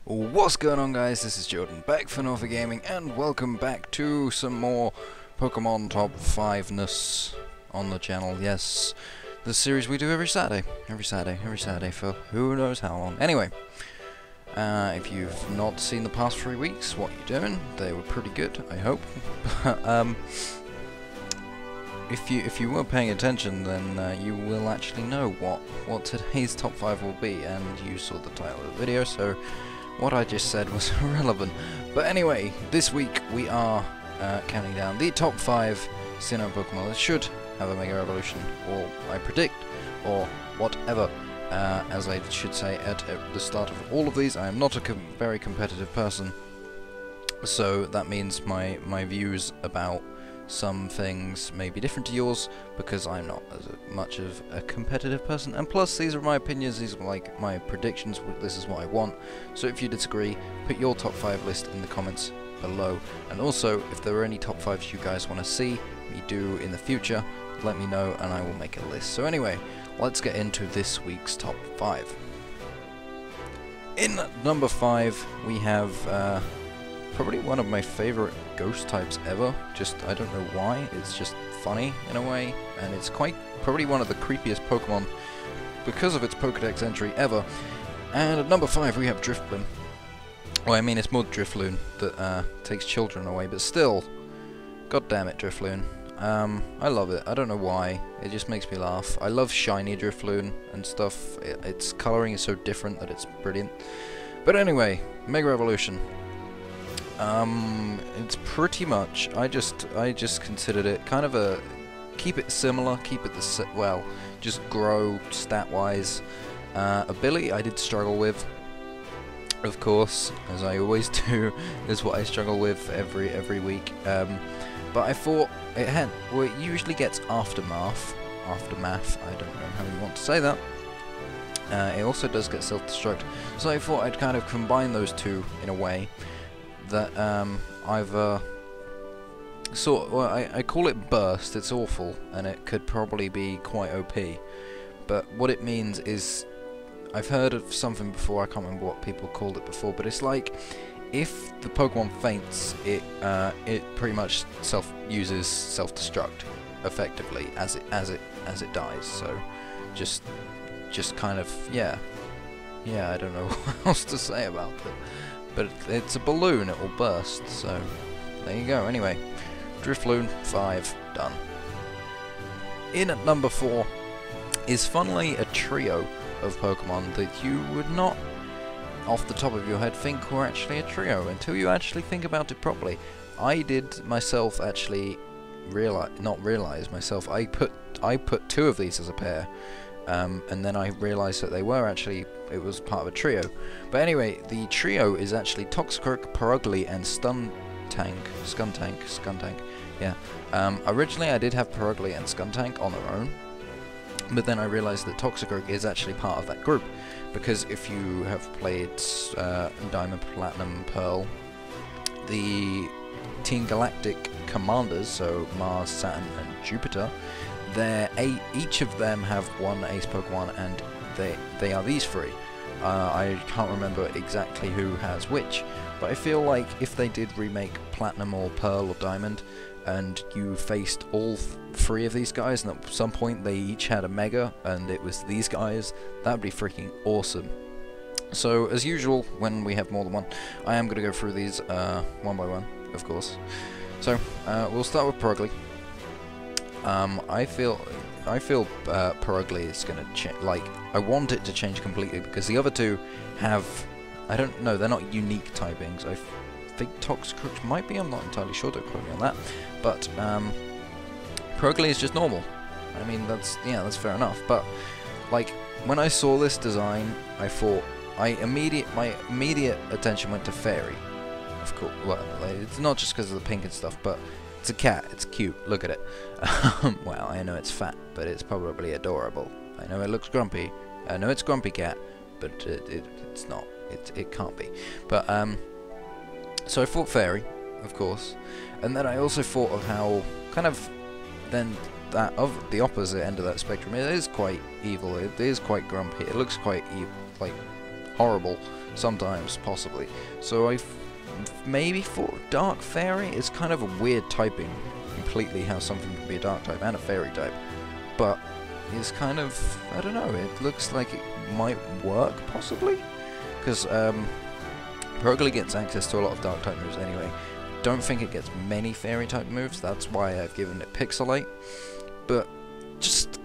What's going on, guys? This is Jordan, back for Norfolk Gaming, and welcome back to some more Pokemon Top 5-ness on the channel. Yes, the series we do every Saturday for who knows how long. Anyway, if you've not seen the past 3 weeks, what you doing? They were pretty good, I hope. If you were paying attention, then you will actually know what today's top 5 will be, and you saw the title of the video, so what I just said was irrelevant. But anyway, this week we are counting down the top 5 Sinnoh Pokemon that should have a Mega Evolution, or I predict, or whatever, as I should say at the start of all of these. I am not a very competitive person, so that means my views about some things may be different to yours, because I'm not as much of a competitive person, and plus these are my opinions, these are like my predictions, this is what I want. So if you disagree, put your top 5 list in the comments below, and also if there are any top 5s you guys want to see me do in the future, let me know and I will make a list. So anyway, let's get into this week's top 5. In number 5 we have probably one of my favorite ghost types ever. I don't know why, it's just funny in a way, and it's probably one of the creepiest Pokemon because of its Pokedex entry ever. And at number 5 we have Driftin. Well, I mean, it's more Drifloon that takes children away, but still, god damn it, Drifloon. I love it, I don't know why, it just makes me laugh. I love shiny Drifloon and stuff, its colouring is so different that it's brilliant. But anyway, Mega Evolution. It's pretty much, I just considered it kind of a, keep it similar, keep it well, just grow stat-wise. Ability I did struggle with, of course, as I always do, is what I struggle with every week. But I thought it had, well, it usually gets aftermath, I don't know how you want to say that. It also does get self-destruct, so I thought I'd kind of combine those two in a way that I've I call it burst. It's awful, and it could probably be quite OP. But what it means is, I've heard of something before. I can't remember what people called it before, but it's like if the Pokemon faints, it pretty much uses self-destruct effectively as it dies. So just kind of yeah. I don't know what else to say about it. But it's a balloon, it will burst, so there you go. Anyway, Drifloon 5, done. In at number 4 is funnily a trio of Pokemon that you would not, off the top of your head, think were actually a trio until you actually think about it properly. I did myself actually not realize myself. I put 2 of these as a pair. And then I realised that they were actually, it was part of a trio. But anyway, the trio is actually Toxicroak, Perugly, and Skuntank, yeah. Originally I did have Perugly and Skuntank on their own, but then I realised that Toxicroak is actually part of that group, because if you have played Diamond, Platinum, Pearl, the Team Galactic Commanders, so Mars, Saturn, and Jupiter, each of them have one ace Pokemon, and they are these 3. I can't remember exactly who has which, but I feel like if they did remake Platinum or Pearl or Diamond, and you faced all 3 of these guys, and at some point they each had a Mega, and it was these guys, that would be freaking awesome. So, as usual, when we have more than one, I am going to go through these one by one, of course. So, we'll start with Perugly. I feel Perugly is going to change. Like, I want it to change completely, because the other 2 have, I don't know, they're not unique typings. I think Toxicroak might be, I'm not entirely sure, don't quote me on that. But Perugly is just normal. I mean, that's fair enough. But like, when I saw this design, I thought my immediate attention went to Fairy. Of course, well, it's not just because of the pink and stuff, but it's a cat, it's cute, look at it. Well, I know it's fat, but it's probably adorable. I know it looks grumpy, I know it's Grumpy Cat, but it's not, it can't be. But, so I thought Fairy, of course, and then I also thought of how, kind of, then that, of the opposite end of that spectrum, it is quite evil, it is quite grumpy, it looks quite evil, like, horrible sometimes, possibly. So maybe for Dark Fairy, it's kind of a weird typing, completely how something can be a Dark type and a Fairy type. But it's kind of, I don't know, it looks like it might work, possibly? Because Purugly gets access to a lot of Dark type moves anyway. Don't think it gets many Fairy type moves, that's why I've given it Pixelate. But just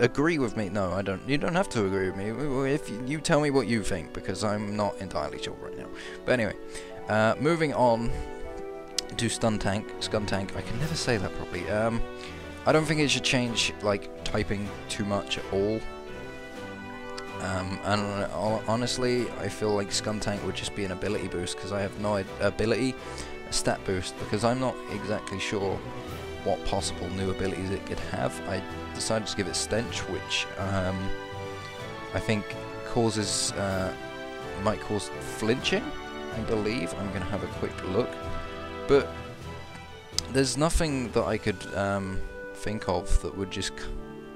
agree with me. No, I don't. You don't have to agree with me. If you tell me what you think, because I'm not entirely sure right now. But anyway, moving on to Skuntank. I can never say that properly. I don't think it should change like typing too much at all. And honestly, I feel like Skuntank would just be an ability boost, because I have no ability, a stat boost, because I'm not exactly sure what possible new abilities it could have. I decided to give it Stench, which I think causes might cause flinching, I believe. I'm going to have a quick look, but there's nothing that I could think of that would just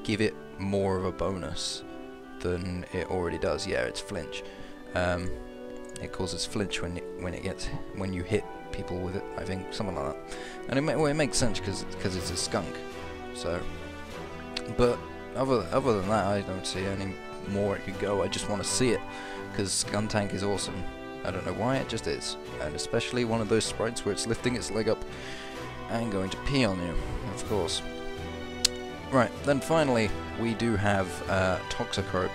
give it more of a bonus than it already does. Yeah, it's flinch. It causes flinch when you hit people with it, I think, something like that. And it makes sense because it's a skunk. So, but other than that, I don't see any more it could go. I just want to see it because Skuntank is awesome. I don't know why, it just is. And especially one of those sprites where it's lifting its leg up and going to pee on you, of course. Right, then finally we do have Toxicroak.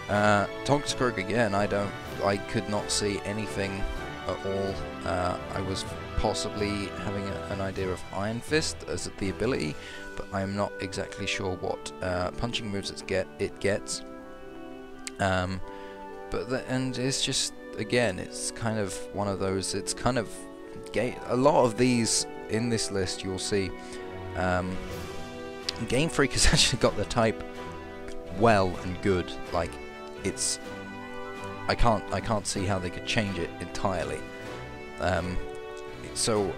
Toxicroak again, I could not see anything at all. I was possibly having an idea of Iron Fist as the ability, but I'm not exactly sure what punching moves it gets. And it's just, again, it's kind of one of those, it's kind of a lot of these in this list you'll see. Game Freak has actually got the type well and good. Like, it's, I can't see how they could change it entirely. So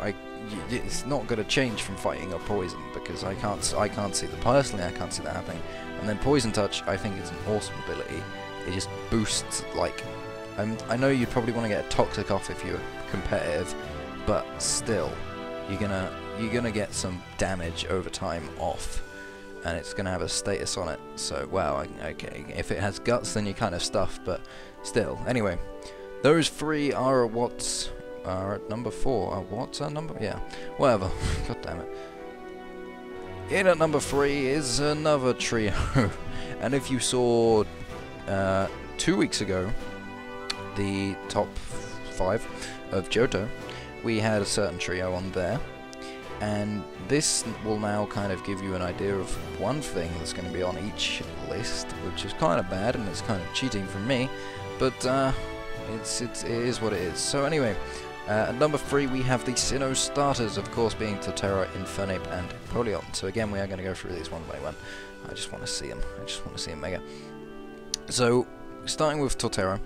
it's not going to change from fighting or poison, because I can't see that personally. I can't see that happening. And then Poison Touch, I think, is an awesome ability. It just boosts, like, I know you'd probably want to get a Toxic off if you're competitive, but still, you're gonna get some damage over time off, and it's gonna have a status on it. So, wow, okay, if it has guts, then you're kind of stuffed, but still. Anyway, those three are what's at number 4. What's our number? Yeah, whatever. God damn it. In at number 3 is another trio, and if you saw 2 weeks ago the top 5 of Johto, we had a certain trio on there, and this will now kind of give you an idea of one thing that's going to be on each list, which is kind of bad and it's kind of cheating from me, but it is what it is. So anyway, at number 3 we have the Sinnoh starters, of course, being Torterra, Infernape and Empoleon. So again, we are going to go through these one by one. I just want to see them. I just want to see them mega. So starting with Torterra,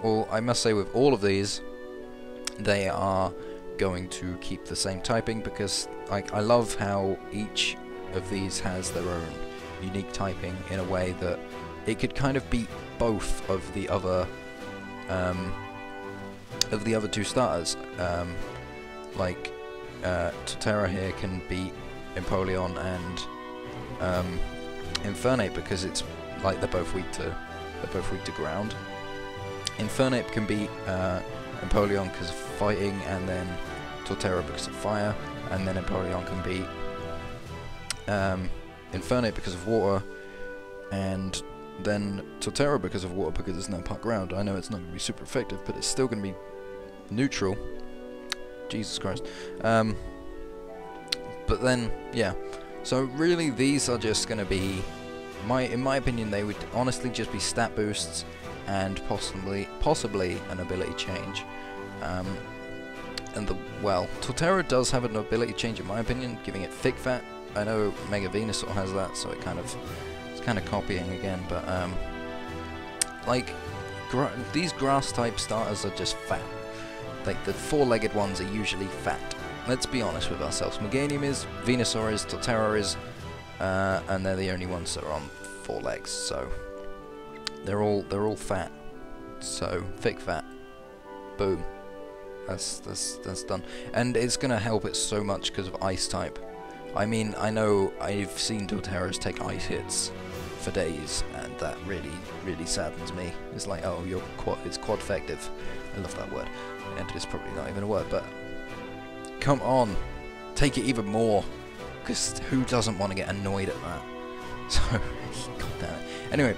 well, I must say with all of these, they are going to keep the same typing, because I love how each of these has their own unique typing in a way that it could kind of beat both of the other two starters. Torterra here can beat Empoleon and Infernape, because it's like they're both weak to ground. Infernape can beat Empoleon because of fighting, and then Torterra because of fire, and then Empoleon can beat Infernape because of water, and then Torterra because of water, because there's no puck ground. I know it's not going to be super effective, but it's still going to be neutral. Jesus Christ. But then, yeah. So really, these are just going to be, in my opinion, they would honestly just be stat boosts and possibly an ability change. Well, Torterra does have an ability change in my opinion, giving it Thick Fat. I know Mega Venusaur has that, so it's kind of copying again, but these grass type starters are just fat. Like, the 4-legged ones are usually fat. Let's be honest with ourselves. Meganium is, Venusaur is, Torterra is, and they're the only ones that are on 4 legs, so They're all fat. So thick fat. Boom. That's done. And it's gonna help it so much because of ice type. I mean, I know I've seen Doterras take ice hits for days, and that really saddens me. It's like, oh, it's quad-effective. I love that word. And it's probably not even a word, but come on, take it even more, because who doesn't want to get annoyed at that? So, god damn it. Anyway,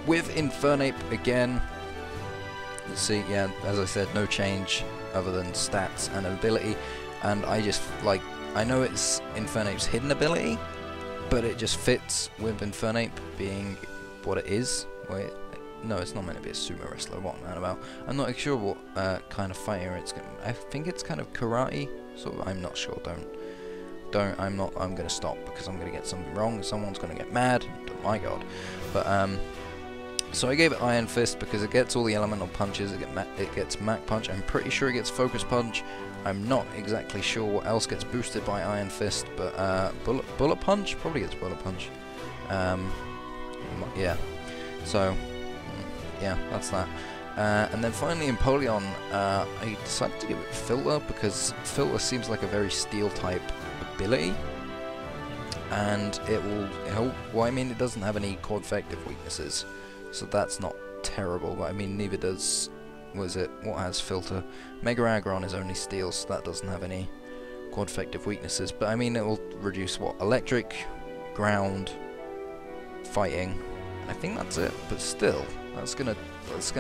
with Infernape again, let's see, yeah, as I said, no change other than stats and ability, and I just, like, I know it's Infernape's hidden ability, but it just fits with Infernape being what it is. Wait, no, it's not meant to be a sumo wrestler, what am I about? I'm not sure what kind of fighter it's going to... I think it's kind of karate, so I'm not sure, I'm going to stop, because I'm going to get something wrong, someone's going to get mad, oh my god. But, so I gave it Iron Fist because it gets all the elemental punches, it gets Mach Punch, I'm pretty sure it gets Focus Punch, I'm not exactly sure what else gets boosted by Iron Fist, but Bullet Punch? Probably gets Bullet Punch. Yeah, so, yeah, that's that. And then finally in Polion, I decided to give it Filter because Filter seems like a very Steel type ability. And it will help, well, I mean, it doesn't have any quad-effective weaknesses, so that's not terrible, but I mean, neither does, what has Filter? Mega Aggron is only Steel, so that doesn't have any quad-effective weaknesses, but I mean, it will reduce, Electric, Ground, Fighting, I think that's it, but still, that's gonna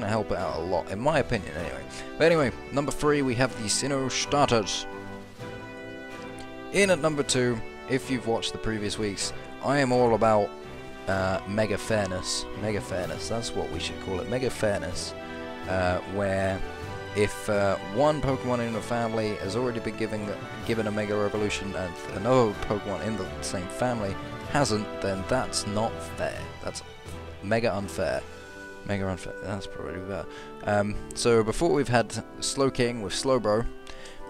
help it out a lot, in my opinion, anyway. But anyway, number 3, we have the Sinnoh starters. In at number 2, if you've watched the previous weeks, I am all about Mega Fairness. Mega Fairness, that's what we should call it. Mega Fairness, where if one Pokemon in a family has already been given a Mega Evolution and another Pokemon in the same family hasn't, then that's not fair. That's mega unfair. Mega unfair, that's probably better. So before we've had Slowking with Slowbro,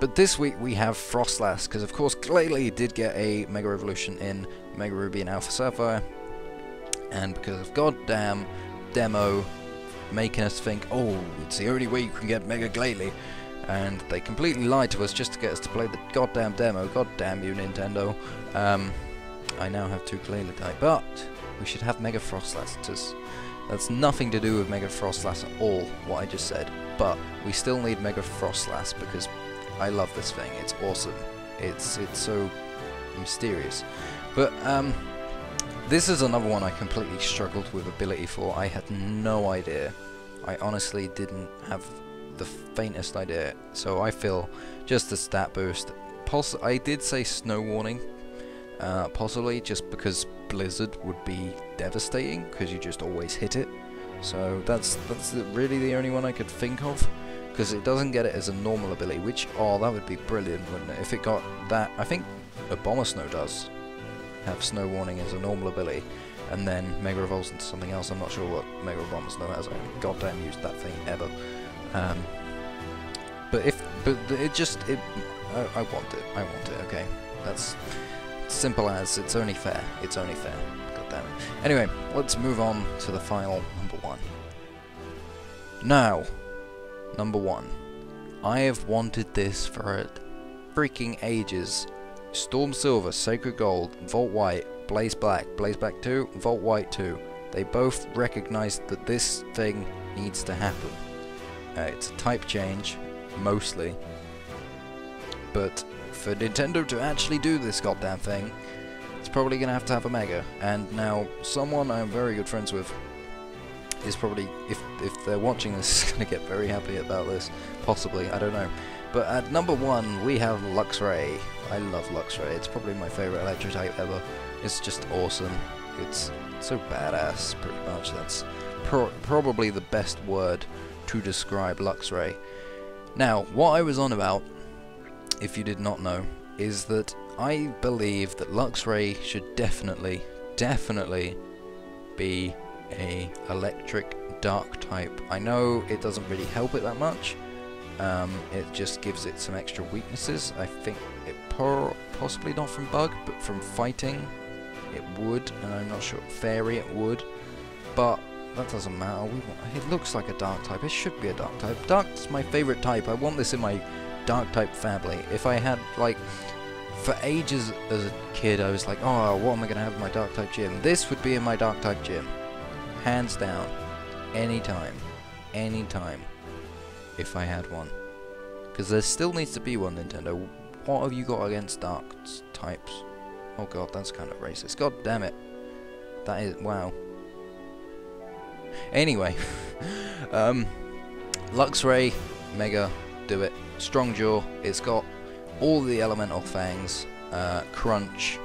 but this week we have Frostlass, because of course Glalie did get a Mega Evolution in Mega Ruby and Alpha Sapphire, and because of goddamn demo making us think, oh, it's the only way you can get Mega Glalie, and they completely lied to us just to get us to play the goddamn demo. Goddamn you, Nintendo. I now have 2 Glalie type, but we should have Mega Frostlass. That's nothing to do with Mega Frostlass at all, what I just said, but we still need Mega Frostlass because I love this thing. It's awesome. It's so mysterious. But this is another one I completely struggled with ability for. I had no idea. I honestly didn't have the faintest idea. So I feel just a stat boost. I did say Snow Warning, possibly just because Blizzard would be devastating because you just always hit it. So that's really the only one I could think of, because it doesn't get it as a normal ability, which, oh, that would be brilliant, wouldn't it? If it got that, I think Abomasnow does have Snow Warning as a normal ability, and then Mega Evolves into something else. I'm not sure what Mega Abomasnow has. I haven't goddamn used that thing ever. I want it, okay. That's simple as, it's only fair. It's only fair. God damn it. Anyway, let's move on to the final number 1. Now, number 1. I have wanted this for freaking ages. Storm Silver, Sacred Gold, Volt White, Blaze Black 2, Volt White 2. They both recognized that this thing needs to happen. It's a type change, mostly. But for Nintendo to actually do this goddamn thing, it's probably going to have a Mega. And now, someone I'm very good friends with is probably, if they're watching this, is going to get very happy about this. Possibly, I don't know. But at number 1, we have Luxray. I love Luxray. It's probably my favorite electric type ever. It's just awesome. It's so badass, pretty much. That's probably the best word to describe Luxray. Now, what I was on about, if you did not know, is that I believe that Luxray should definitely be a electric dark type. I know it doesn't really help it that much. It just gives it some extra weaknesses. I think it possibly not from bug, but from fighting it would, and I'm not sure. Fairy it would, but that doesn't matter. It looks like a dark type. It should be a dark type. Dark's my favorite type. I want this in my dark type family. If I had, like, for ages as a kid, I was like, oh, what am I going to have in my dark type gym? This would be in my dark type gym. Hands down. Anytime. Anytime. If I had one. Because there still needs to be one, Nintendo. What have you got against dark types? Oh god, that's kind of racist. God damn it. That is, wow. Anyway. Luxray, Mega, do it. Strong Jaw, it's got all the elemental fangs, Crunch.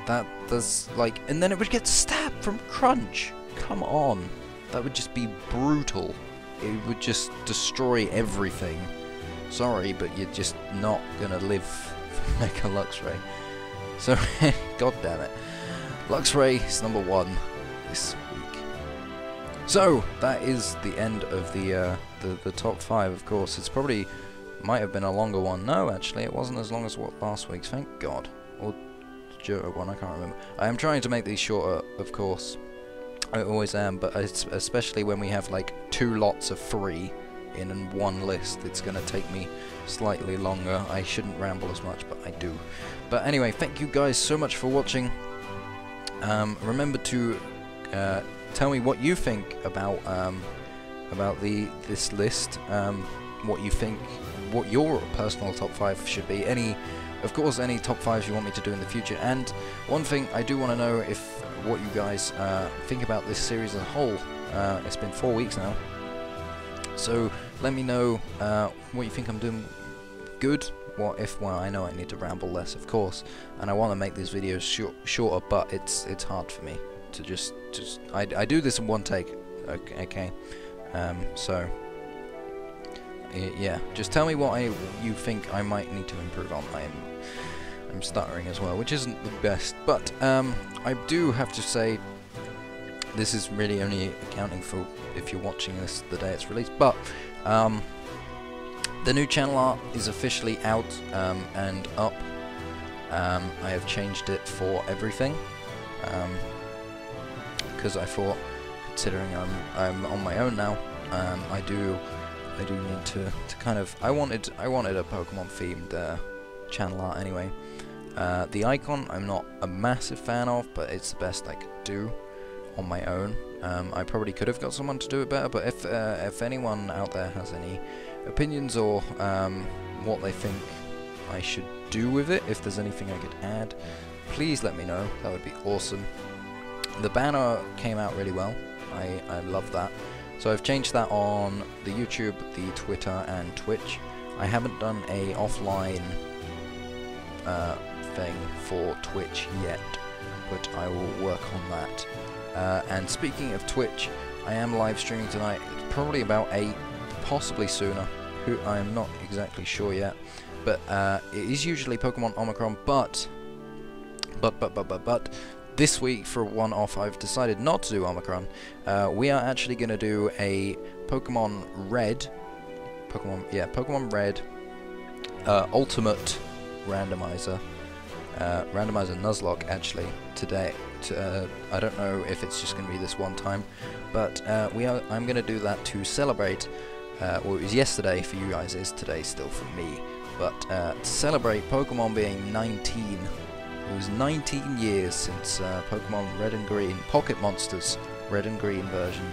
That's like, and then it would get stabbed from Crunch. Come on. That would just be brutal. It would just destroy everything. Sorry, but you're just not gonna live for Mega Luxray. So, god damn it. Luxray is number 1 this week. So, that is the end of the top 5, of course. It's probably, might have been a longer one. No, actually, it wasn't as long as what last week's, thank god. Or the Johto one, I can't remember. I am trying to make these shorter, of course. I always am, but it's especially when we have like 2 lots of 3 in one list, it's going to take me slightly longer. I shouldn't ramble as much, but I do. But anyway, thank you guys so much for watching. Remember to tell me what you think about this list. What you think, what your personal top 5 should be. Of course, any top 5s you want me to do in the future. And one thing I do want to know what you guys think about this series as a whole. It's been 4 weeks now. So let me know what you think I'm doing good. Well, I know I need to ramble less, of course, and I want to make these videos shorter, but it's hard for me to just I do this in one take, okay. So yeah, just tell me what you think I might need to improve on. I'm stuttering as well, which isn't the best, but I do have to say, this is really only accounting for if you're watching this the day it's released, but the new channel art is officially out and up. I have changed it for everything because I thought, considering I'm on my own now, I do need to kind of, I wanted a Pokemon themed channel art anyway. The icon I'm not a massive fan of, but it's the best I could do on my own. I probably could have got someone to do it better, but if anyone out there has any opinions or what they think I should do with it, if there's anything I could add, please let me know. That would be awesome. The banner came out really well. I love that. So I've changed that on the YouTube, the Twitter, and Twitch. I haven't done a offline thing for Twitch yet, but I will work on that. And speaking of Twitch, I am live streaming tonight, probably about 8, possibly sooner. I am not exactly sure yet, but it is usually Pokemon Omicron, but this week, for one off, I've decided not to do Omicron. We are actually going to do a Pokemon Red, Ultimate Randomizer, Randomizer Nuzlocke actually today. I don't know if it's just going to be this one time, but I'm going to do that to celebrate. Well, it was yesterday for you guys, it is today still for me, but to celebrate Pokemon being 19. It was 19 years since Pokemon Red and Green, Pocket Monsters Red and Green version,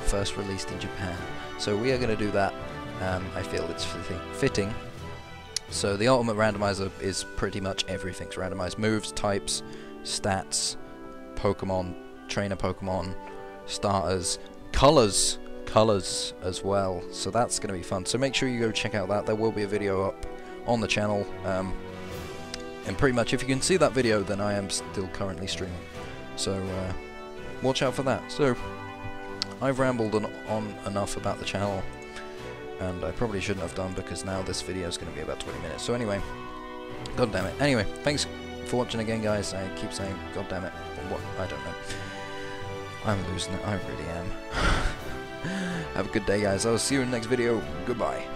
first released in Japan. So we are going to do that. I feel it's fitting. So the Ultimate Randomizer is pretty much everything. It's randomized moves, types, stats, Pokemon, trainer Pokemon, starters, colors as well. So that's going to be fun. So make sure you go check out that. There will be a video up on the channel. And pretty much if you can see that video, then I am still currently streaming. So watch out for that. So I've rambled on enough about the channel, and I probably shouldn't have done, because now this video is going to be about 20 minutes. So anyway, god damn it. Anyway, thanks for watching again, guys. I keep saying god damn it, but what? I don't know. I'm losing it. I really am. Have a good day, guys. I'll see you in the next video. Goodbye.